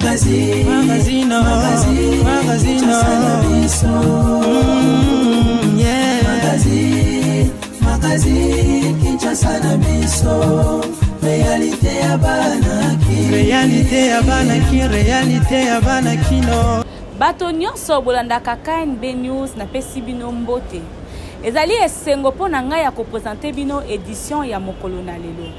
Magazino Magazine Kinshasa na biso Réalité ya bana kino Bato nyonso bolandaka KNB News na pesi bino mbote. Ezali esengo po na ngai ya ko présenter bino édition ya mokolo na lelo.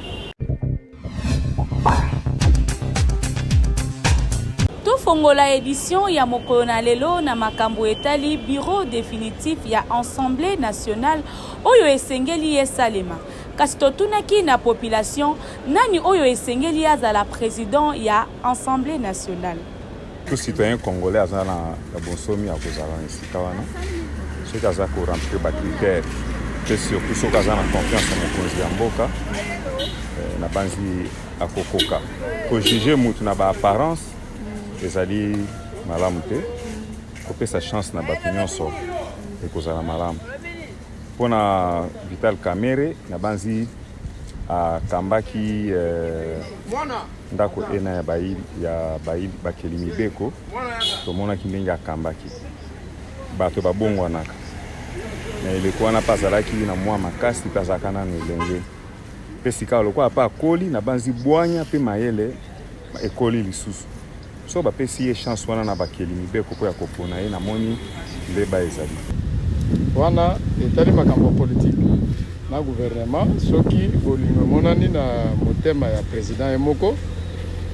Fongola édition ya mokolo na lelo na makambo etali bureau définitif ya Assemblée nationale oyo esengeli esalema. Kasi totunaki na population nani oyo esengeli azala président ya Assemblée nationale. Tout citoyen congolais azala na bonsomi akozala esika wana. Ceux qui azala ko remplir ba critères et surtout ceux qui azala na confiance na mokonzi ya mboka na banzi akokoka. Ko juger mutu na ba apparence ezali malamu te kopesa chance na bato nyonso ekozala malamu mpona Vital Kamerhe na banzi akambaki ndako ena ya bakeli mibeko tomonaki ndenge akambaki bato babongwanaka na eleko wana mpe azalaki na mwa makasi mpe azalaka nano elenge mpe sika lokola mpe akoli na banzi bwanya mpe mayele ekoli lisusu so bapesi ye chance wana na bakeli mibeko po ya kopona ye na moni ndeba ezali wana etali makambo politique na gouvernement soki bolingo monani na motema ya président emoko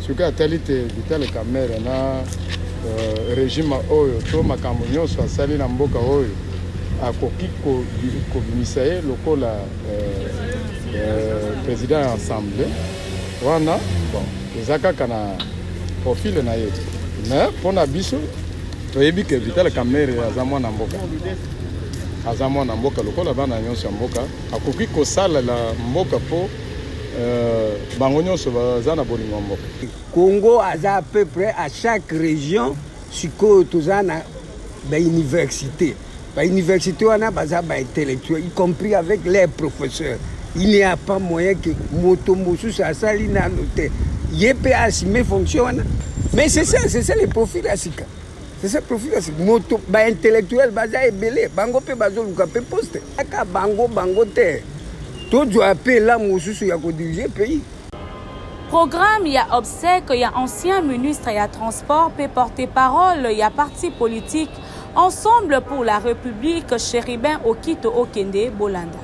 soki atali te Vital Kamerhe na régime oyo to makambo nyonso asali na mboka oyo akoki kobimisa ye lokola président ya assemblée wana bon eza kaka na profil na ye mais pona biso toyebi ke Vital Kamerhe aza mwana mboka lokola bana nyonso ya mboka akoki kosalela mboka po bango nyonso baza na bolingo mboka. Congo aza à peu près à chaque région sikoyo toza na université wana baza intellectuel y compris avec les professeurs. Il n'y a pas moyen que moto mosusu asali na note yépe assumer fonction. Mais c'est ça le profil asika. C'est ça le profil asika. Moto ba intellectuel baza ebele bango pe bazo luka pe poste. Aka bango te. Todo appel la mosusu ya ko diriger pays. Programme ya obsèque ya ancien ministre ya transport pe porter parole ya parti politique Ensemble pour la République Chéribin Okito Okende Bolanda.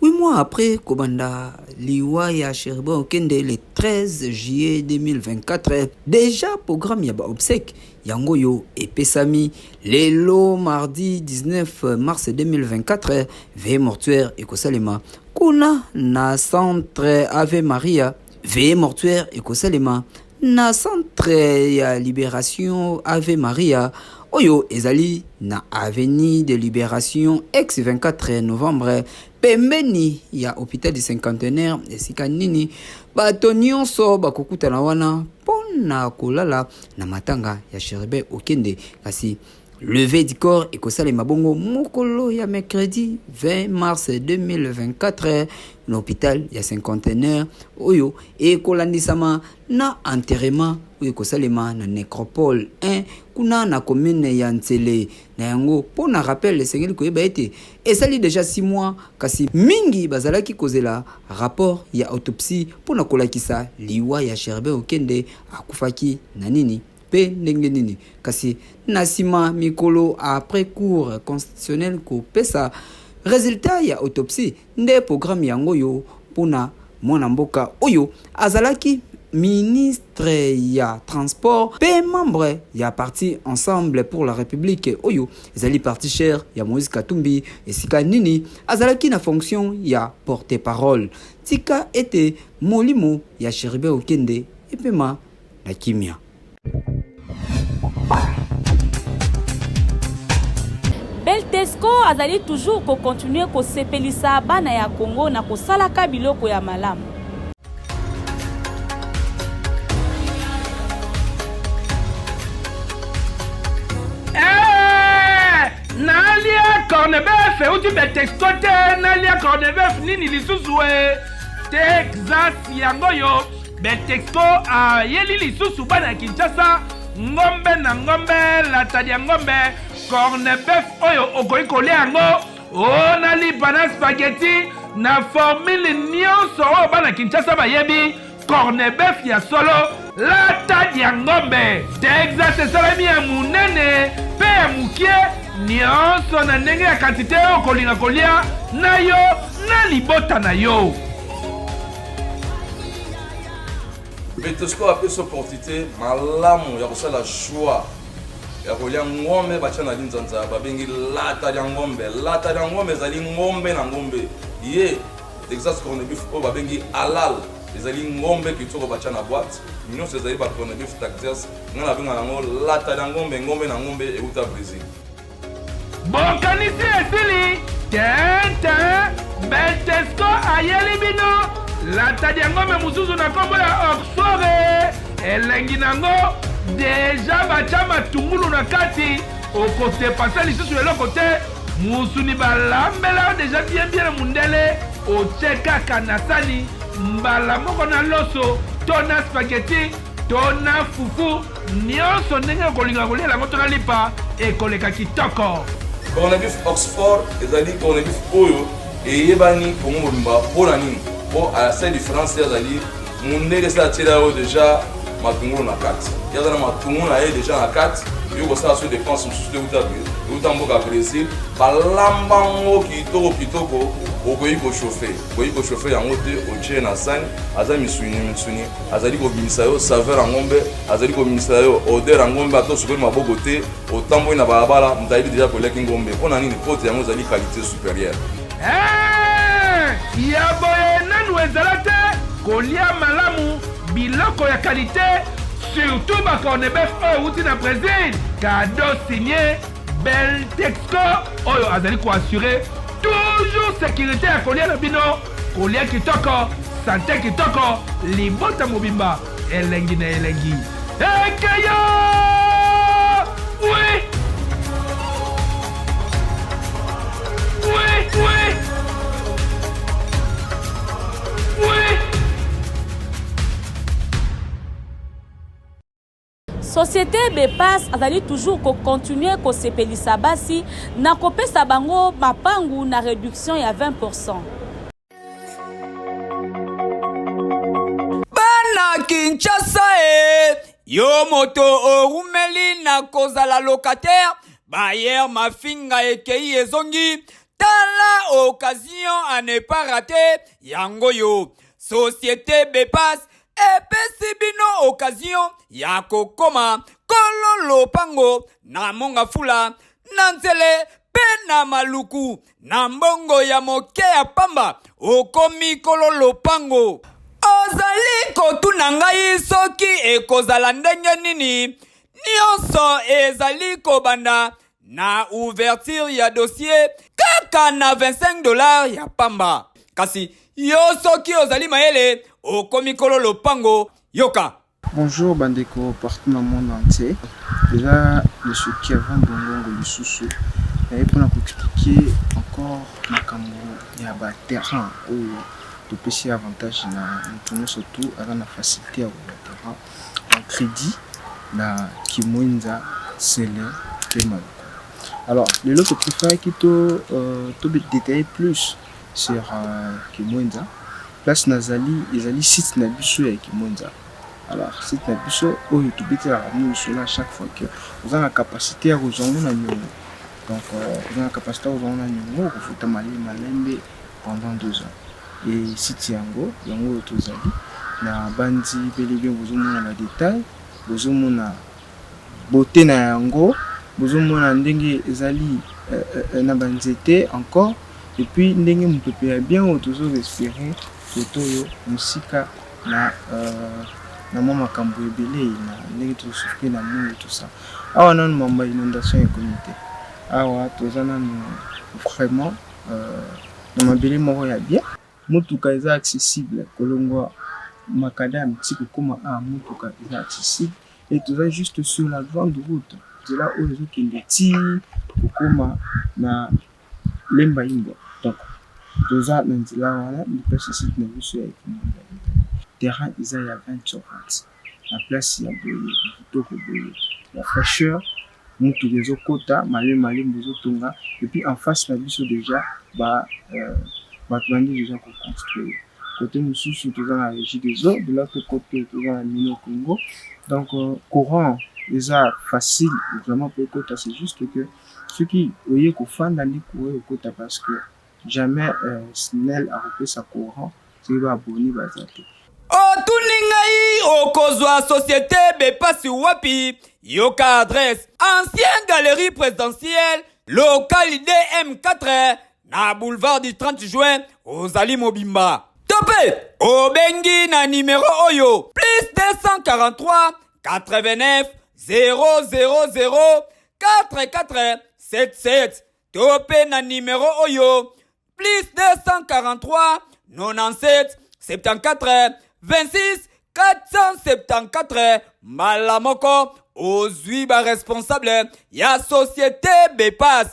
8 mois après Kobanda Liwa ya Chéribin Okende le 13 juillet 2024, déjà programme ya ba obsèque yangoyo epesami lelo mardi 19 mars 2024 veille mortuaire ekosalema kuna na centre Ave Maria veille mortuaire ekosalema na centre ya Libération Ave Maria oyo ezali na avenue de Libération ex 24 novembre pembeni ya hôpital du cinquantenaire esika nini bato nyonso bakokutana wana pona kolala na matanga ya Chéribin Okende kasi levé du corps ekosalema bongo mokolo ya mercredi 20 mars 2024 na hôpital ya cinquantenaire oyo ekolandisama na enterrement oyo ekosalema na nécropole 1 kuna na commune ya Ntsele na yango pona rappel esengeli koyeba ete esali déjà 6 mois kasi mingi bazalaki kozela rapport ya autopsie pona kolakisa liwa ya Chéribin Okende akufaki na nini pe ndenge nini kasi nasima mikolo après cours constitutionnel ko pesa résultat ya autopsie nde programme yango yo pona mwana mboka oyo azalaki ministre ya transport pe membre ya parti Ensemble pour la République oyo ezali parti cher ya Moïse Katumbi esika nini azalaki na fonction ya porte-parole tika ete molimo ya Chéribin Okende epema na kimia. Beltesco azali toujours ko continuer ko sepelisa bana ya Congo na ko salaka biloko ya malamu. Nalia Cornebef uti Beltesco te nalia Cornebef nini lisusu Texas yango yo betexpo ayeli lisusu bana Kinshasa ngombe na ngombe latadi ya ngombe cornebef oyo okoki kolia yango ona lipa na spaghetti na formule nyonso oyo bana Kinshasa bayebi cornebef ya solo latadi ya ngombe Texas esalami ya munene pe ya mukie nyonso na ndenge ya kantite oyo kolinga kolia na yo na libota na yo. Betesco a fait cette opportunité, malamu ya kusala joie ya kolia ngombe bacha na linzanza babengi lata ya ngombe ezali ngombe na ngombe ye Texas corned-beef o babengi halal ezali ngombe kitoko bacha na boîte nyonso ezali ba corned-beef Texas ngana benga nango lata ya ngombe na ngombe euta Brésil. Bokanisi esili tenta Betesco ayeli bino latadi ya ngombe mususu na kombo ya Oxford elengi nango deja bacha matungulu na kati okotepasa lisusu eloko te musuni balambela deja bien na mundele otie kaka na sani mbala moko na loso to na spaghetti to na fufu nyonso ndenge okolinga kolia yango to na lipa ekoleka kitoko. Corned-beef Oxford ezali corned-beef oyo eyebani kongo mobimba mpona nini po à la seule différence ezali mundele sa tira oyo deja matungulu na kati yaza na matungulu na ye deja na kati yo kosala so dépense mosusu te euta mboka Brésil balamba ngo kitoko okoki kochauffe yango te otie na sani aza misuni azali kobimisa yo saveur ya ngombe azali kobimisa yo odeur ya ngombe ata osukoli maboko te otamboli na balabala moto ayebi deja koliaki ngombe mpona nini pote yango ezali qualité supérieure. Ya boye nanu ezala te kolia malamu biloko ya qualité surtout ba corned-beef oyo uti na Brésil cadeau signé Betexco oyo azali koassure toujours sécurité ya kolia na bino kolia kitoko santé kitoko libota mobimba elengi na elengi ekeyo oui. Société Bepas azali toujours continuer kosepelisa basi na kopesa bango mapangu na réduction ya 20%. Bana Kinshasa yo moto orumeli na kozala locataire bayer mafinga ekei ezongi tala occasion à ne pas rater yango yo Société Bepas epesi bino occasion ya kokoma kolo lopango na monga fula na nzele pe na maluku na mbongo ya moke ya pamba okomi kolo lopango ozali kotuna ngai soki ekozala ndenge nini nyonso ezali kobanda na ouverture ya dossier kaka na $25 ya pamba kasi yo soki ozali mayele okomi kolo lopango yoka. Bonjour Bandeko partout dans le monde entier. Déjà je suis Kevin Bongongo Lisusu et pour vous expliquer encore makambo ya ba terrain ou de PC avantage na nous surtout avec la facilité à terrain en crédit na Kimwenza Sele Tema. Alors les lots préférés qui to détailler plus sur Kimwenza place nazali ezali site na biso ya Kimwenza. Alors site na biso oyo tobetela nous sur à chaque fois que vous avez la capacité à rejoindre na nyongo. Donc vous avez la capacité à rejoindre na nyongo ko futa malembe pendant 2 ans. Et site yango tozali na bandi belebe bozomona na détail bozomona beauté na yango bozomona ndenge ezali na banzete encore et puis ndenge mupepe ya bien otozo respirer photo yo musika na makambo ebele na ndenge tosouffrir na monde tout ça awa nanu mamba inondation ya communauté awa tozana vraiment na mabele moko ya bien mutuka eza accessible kolongwa makadam tiko koma mutuka eza accessible et toza juste sur la grande route de là où les autres qui kokoma na lemba imbo donc toza na nzela wana ndipesa site na biso ya Kimwenza. terrain il y a 20 sur 20. La place il y a boye, la fraîcheur, nous tous les autres quotas, malé bozo tonga, et puis en face la biso déjà déjà qu'on construit. Côté Moussou, tout dans la régie des eaux, de l'autre côté, tout dans la mine au Congo. Donc, courant, déjà facile, vraiment pour le quota, c'est juste que ceux qui voyaient qu'on fait dans les courants au quota parce que jamais Snell a repris sa courant, c'est qu'il va abonner, va zapper. Otuningai okozwa société bepasi wapi yoka adresse ancienne galerie présidentielle localité M4 na boulevard du 30 juin ozali mobimba topé obengi na numéro oyo plus 243 89 000 4477 topé na numéro oyo plus 243 97 74 26 474 malamoko ozuiba responsable ya société Bepas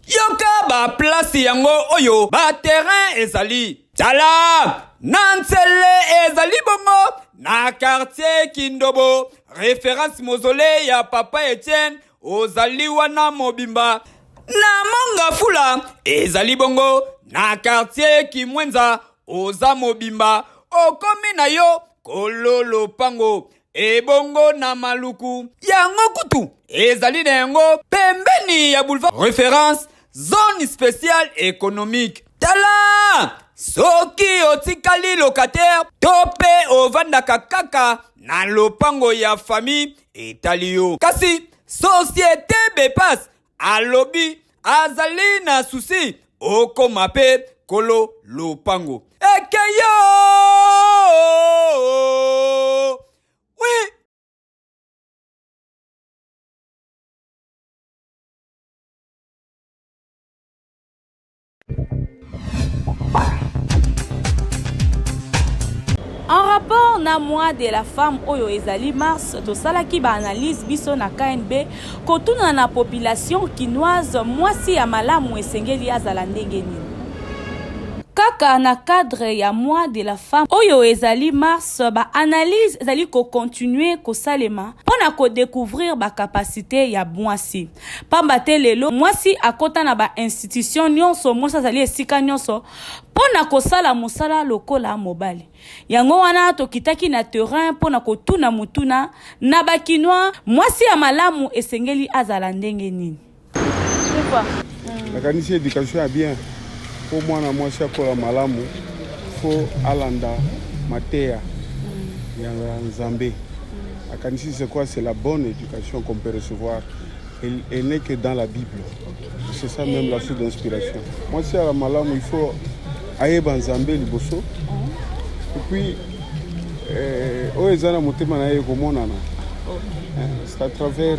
yoka ba place yango oyo ba terrain ezali tala nansele ezali bongo na quartier Kindobo référence mausolée ya papa Etienne ozali wana mobimba na Mongafula ezali bongo na quartier Kimwenza oza mobimba okomi na yo kololo pango ebongo na maluku yango kutu ezali na yango pembeni ya boulevard référence zone spéciale économique tala soki otikali locataire tope ovandaka kaka na lopango ya famille etali yo kasi société Bepas alobi azali na susi okoma pe kolo lopango ekeyo oui. En rapport na mois de la femme oyo ezali mars tosalaki ba analyse biso na KNB kotuna na population kinoise mwasi ya malamu esengeli azala ndenge nini kaka na cadre ya mois de la femme oyo ezali mars ba analyse ezali ko continuer ko salema pona ko découvrir ba capacité ya mwasi pamba te lelo mwasi akota na ba institution nyonso mwasi azali esika nyonso pona ko sala mosala lokola mobali yango wana tokitaki na terrain pona ko tuna mutuna na bakinois mwasi ya malamu esengeli azala ndenge nini la kanisi éducation a bien pour moi na mwasi akola malamu faut alanda matea ya Nzambe. La kanisi c'est quoi? C'est la bonne éducation qu'on peut recevoir. Elle n'est que dans la Bible. C'est ça même la source d'inspiration. Moi si ala malamu il faut ayeba Nzambe liboso. Et puis oezana motema na ye komonana. C'est à travers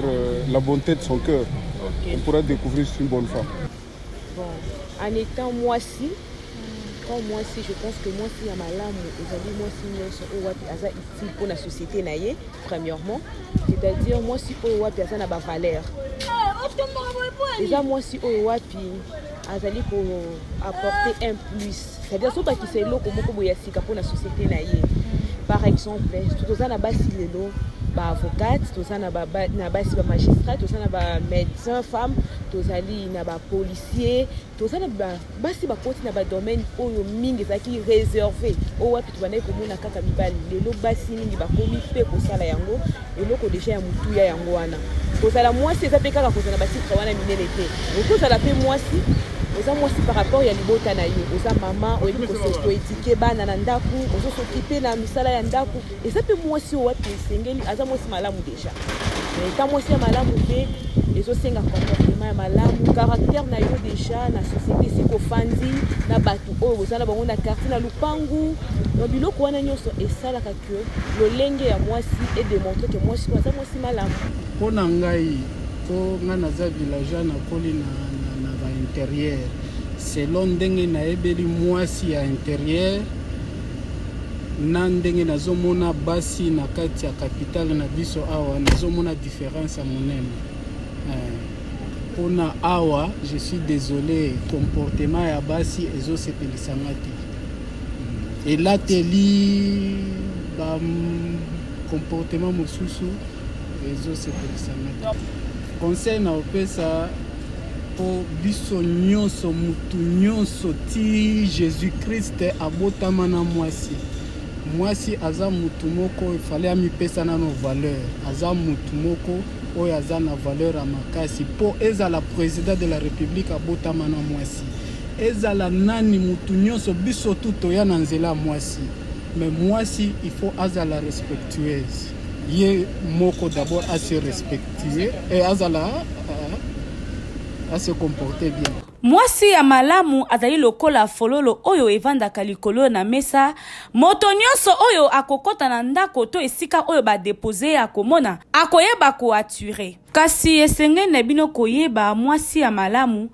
la bonté de son cœur on pourra découvrir une bonne femme. Bon, en étant moi-ci, quand moi-ci, je pense que moi-ci, il y a ma lame, moi-ci, ici pour la société, premièrement. C'est-à-dire, moi-ci, il y a ma valeur. Déjà, moi-ci, il y a pour apporter un plus. C'est-à-dire, ce qui est là, pour la société. Par exemple, tout ça, avocate, tout ça na magistrat, tout ça na médecin femme, tout ça na policier, tout ça na basi ba koti na domaine oyo mingi zaki réservé o wapi tubane ko mona kaka mibali lelo basi mingi ba komi pe ko sala yango eloko déjà ya mutu ya yango wana ko sala mwasi za pe kaka ko sala basi wana minene te ko sala pe mwasi oza mwasi par rapport ya libota na yo oza mama oyebi kosotoetike bana na ndaku ozosokipe na misala ya ndaku eza pe mwasi wapi esengeli aza mwasi malamu deja eta mwasi ya malamu pe ezosenga comportement ya malamu caractère na yo deja na société sikofandi na bato oyo oza na bango na quartier na lupangu na biloko wana nyonso esalaka ke lolenge ya mwasi edémontre ke mwasi aza mwasi malamu mpona ngai to nga naza villageois nakoli na intérieur selon ndenge nayebeli mwasi ya intérieur na ndenge nazomona basi na kati ya capitale na biso awa nazomona différence ya monene mpona awa je suis désolé comportement ya basi ezosepelisanga te elateli ba comportement mosusu ezosepelisa mete. Conseil na opesa po biso nyonso mutu nyonso ti Jésus-Christ abotama na mwasi aza mutu moko ifale amipesa nano valeur, aza mutu moko oyo aza na valeur amakasi po ezala président de la République abotama na mwasi, ezala nani mutu nyonso biso tu toya na nzela mwasi, mais mwasi il faut azala respectueuse ye moko d'abord à se respecter et azala à se comporter bien. Mwasi ya malamu azali lokola fololo oyo evandaka likolo na mesa, moto nyonso oyo akokota na ndako to esika oyo ba déposer ya komona akoyeba ko attirer. Kasi esengene bino koyeba mwasi ya malamu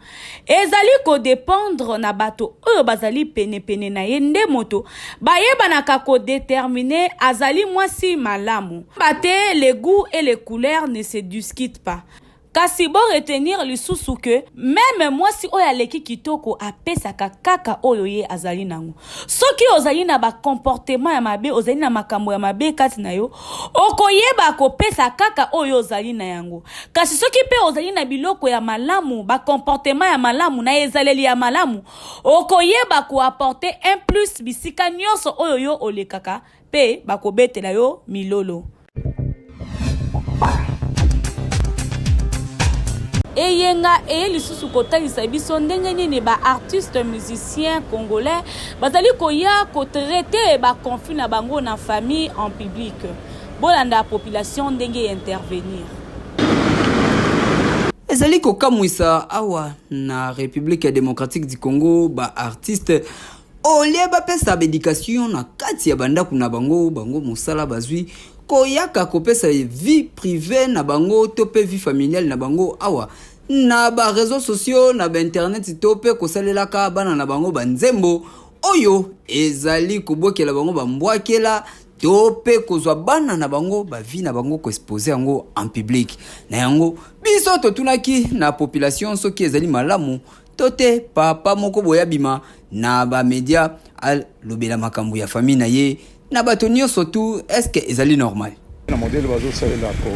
ezali ko dépendre na bato oyo bazali pene na ye nde moto bayeba na ko déterminer azali mwasi malamu. Bate les goûts et les couleurs ne se discutent pas. Kasi bon retenir lisusu que même mwasi oyo aleki kitoko apesaka kaka oyo ye azali nango. Soki ozali na ba comportement ya mabe, ozali na makambo ya mabe kati na yo, okoyeba kopesa kaka oyo ozali na yango. Kasi soki pe ozali na biloko ya malamu, ba comportement ya malamu na ezaleli ya malamu, okoyeba ko apporter un plus bisika nyonso oyo yo olekaka pe bakobetela yo milolo. Eyenga lisusu kotalisa biso ndenge nini ba artiste musicien congolais bazali koya ko traiter ba conflit na bango na famille en public. Bolanda population ndenge intervenir. Ezali kokamwisa awa na République démocratique du Congo ba artiste olie bapesa éducation na kati ya bandaku na bango mosala bazwi koyaka kopesa vie privée na bango tope vie familiale na bango awa na ba réseaux sociaux na ba internet tope kosalelaka bana na bango banzembo oyo ezali kobokela bango bambwakela tope kozwa bana na bango ba vie na bango ko exposer yango en public na yango biso totunaki na population soki ezali malamu tote papa moko boya bima na ba media al lobela makambu ya famille na ye na bato nyonso tu est-ce que ezali normal na modèle bazo salela ko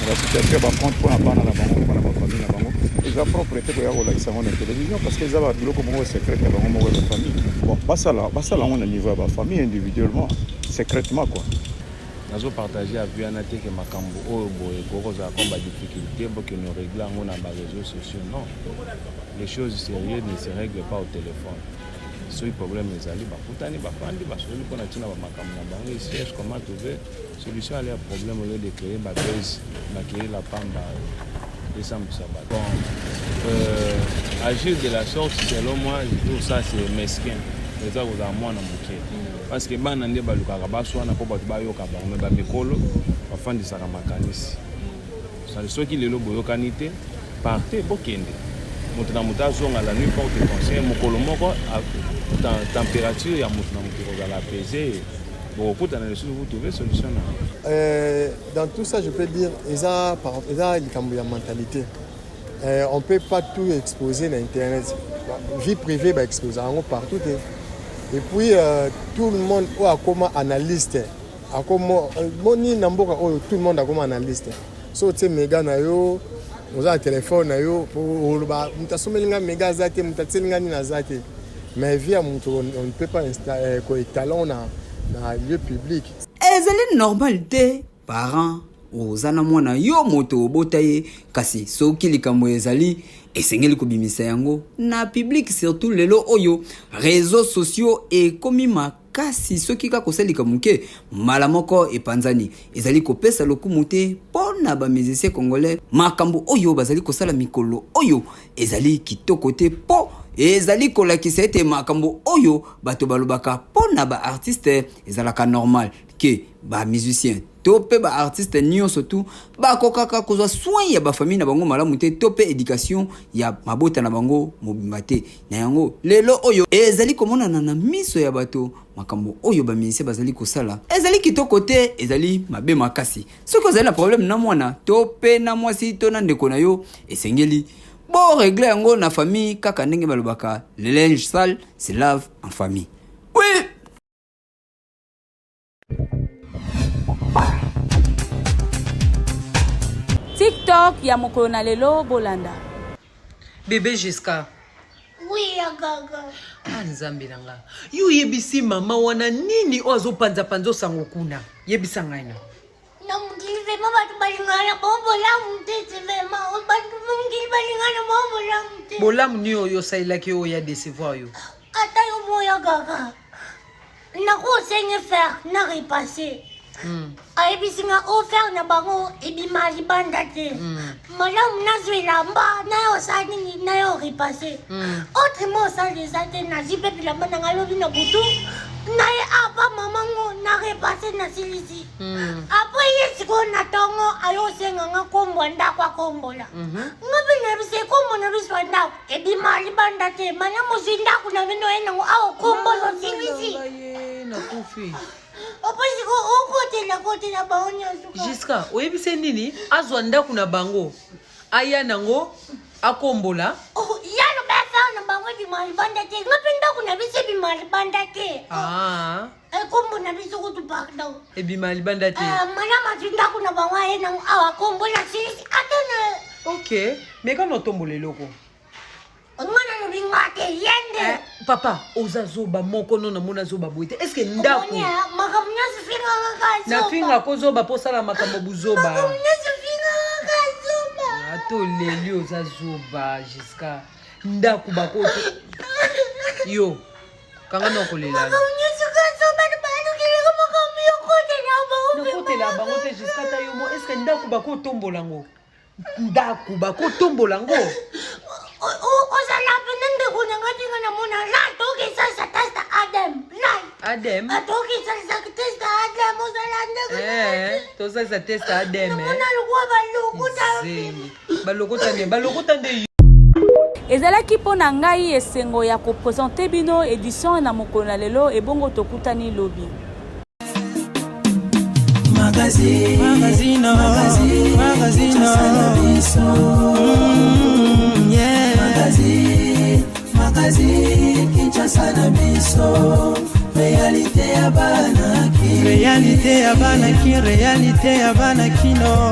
la situation ba compte pour na bana na bango na ba famille na bango eza propre te ko ya la isa na télévision parce que ezaba biloko moko secret na bango moko ya famille bon basala on a niveau ba famille individuellement secrètement quoi nazo partager avec anate que makambo oyo boye kokoza komba difficulté bo que nous régler on na ba réseaux sociaux non les choses sérieuses ne se règlent pas au téléphone. Si le problème est allé, il va cherche comment trouver solution à leur problème au lieu de créer la buzz, créer la pamba et ça me sabat. Bon, agir de la sorte, selon moi, je trouve ça c'est mesquin. C'est ça que vous avez moins à parce que ban ande baluka kabaswa na po bato bayoka bango ba mikolo afandi saka makanisi. Ça ceux qui le lobo yokanité partez bokende. Moto muta zonga la nuit porte conseil mokolo moko température ya moto na moto za la peser beaucoup dans les vous trouver solution dans tout ça je peux dire eza likambo ya mentalité on peut pas tout exposer na internet vie privée ba exposer en partout et puis tout le monde ou akoma analyste akoma moni na mboka tout le monde akoma analyste so tu mega na yo oza un téléphone na yo pour ba mutasomelinga mega zate mutatselinga ni na zate mais via on ne peut pas installer étalon na lieu public ezali normalité parents ozana mwana yo moto botaye kasi soki likambo ezali esengeli kobimisa yango na public surtout lelo oyo réseaux sociaux et komima kasi soki ka kosalika muke mala moko epanzani ezali kopesa lokumu te pona ba musicien congolais makambo oyo bazali kosala mikolo oyo ezali kitoko te po ezali kolakisa ete makambo oyo bato balobaka pona ba artiste ezalaka normal ke ba musicien tope ba artiste nyonso tu ba kokaka kozwa soin ya ba famille na bango malamu te tope éducation ya mabota na bango mobimba te na yango lelo oyo ezali komonana na miso ya bato makambo oyo ba musicien bazali kosala ezali kitoko te ezali mabe makasi soki ozali na problème na mwana tope na mwasi to na ndeko na yo esengeli bo régler yango na famille kaka ndenge balobaka le linge sale se lave en famille oui. TikTok ya mokolo na lelo bolanda. Bébé Jiska. Oui, Gaga. Nzambe nanga. Yo yebisi mama wana nini ozo panza panzo sango kuna. Yebisa ngaina. Na mungilive mama tubalingana bombo la mtete vema. Bantu mungilibalingana bombo la mtete. Bolam ni oyo saila ki oya décevoir yo. Ata yo moya Gaga. Na ko senge faire na repasser. Ayebisi nga offert na bango ebima libanda te. Malamu nazwela mba na yo sani na yo repasser. Autrement ça les a te na zipe bilamba na ngalobi na butu. Na ye apa mamango na repasser na silisi. Après yesiko na tongo ayo senga nga kombo ndako akombola. Ngobi na bise kombo na biso ndako ebima libanda te. Malamu zindako na bino ena ngo awo kombolo silisi. Na kufi. Jiska, oyebise nini azwa ndako na bango aya nango akombola yalo befa na bango bimali banda te ngapi ndako na bise bimali banda te kombo na biso kutu bakda ebimali banda te mana ndako na bango aya nango akombola sisi atana ok mais quand on tombe le loco ngana lobingate yende papa ozazoba moko nona mona zoba boite est-ce que ndako makamnya sifinga ngakazo na finga kozoba posala makambo buzoba makamnya sifinga ngakazo ato leli ozazoba Jiska ndako bakoto yo kanga nokolela makamnya sikazoba bano keleka makamyo kote na ba kote la bango te Jiska ta yo mo est-ce que ndako bakotombola ngo ndako bakotombola ngo Adem. Tosa testa Adem. Balokota nde. Ezalaki pona ngai esengo ya ko présenter bino édition na mokolo na lelo ebongo tokutani lobi. Magazine. Magazine Kinshasa na biso réalité ya bana ki réalité ya bana kino